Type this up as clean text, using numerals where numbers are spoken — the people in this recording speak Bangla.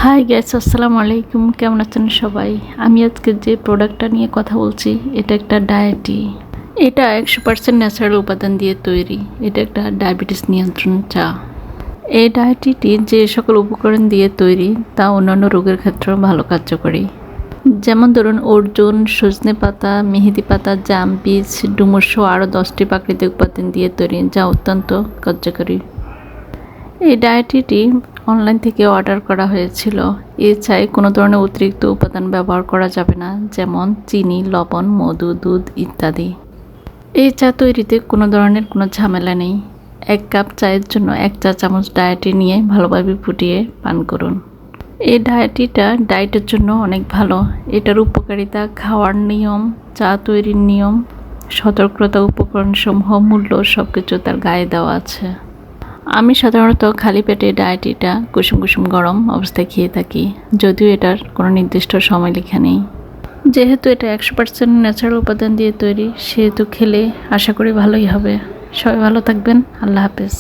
হাই গাইস, আসসালামু আলাইকুম। কেমন আছেন সবাই? আমি আজকে যে প্রোডাক্টটা নিয়ে কথা বলছি এটা একটা ডায়েটি। এটা 100% ন্যাচারাল উপাদান দিয়ে তৈরি। এটা একটা ডায়াবেটিস নিয়ন্ত্রণ চা। এই ডায়েটিটি যে সকল উপকরণ দিয়ে তৈরি তা অন্যান্য রোগের ক্ষেত্রেও ভালো কার্যকরী। যেমন ধরুন অর্জুন, সজনে পাতা, মেহেদি পাতা, জাম বীজ, ডুমুর সহ আরও 10টি প্রাকৃতিক উপাদান দিয়ে তৈরি, যা অত্যন্ত কার্যকরী। এই ডায়েটিটি অনলাইন থেকে অর্ডার করা হয়েছিল। এ চায়ে কোনো ধরনের অতিরিক্ত উপাদান ব্যবহার করা যাবে না, যেমন চিনি, লবণ, মধু, দুধ ইত্যাদি। এই চা তৈরিতে কোনো ধরনের কোনো ঝামেলা নেই। 1 কাপ চায়ের জন্য 1 চা চামচ ডায়েটি নিয়ে ভালোভাবে ফুটিয়ে পান করুন। এই ডায়েটিটা ডায়েটের জন্য অনেক ভালো। এটার উপকারিতা, খাওয়ার নিয়ম, চা তৈরির নিয়ম, সতর্কতা, উপকরণসমূহ, মূল্য সবকিছু তার গায়ে দেওয়া আছে। আমি সাধারণত খালি পেটে ডায়েটিটা কুসুম কুসুম গরম অবস্থায় খেয়ে থাকি, যদিও এটার কোনো নির্দিষ্ট সময় লেখা নেই। যেহেতু এটা 100% ন্যাচারাল উপাদান দিয়ে তৈরি, সেহেতু খেলে আশা করি ভালোই হবে। সবাই ভালো থাকবেন। আল্লাহ হাফেজ।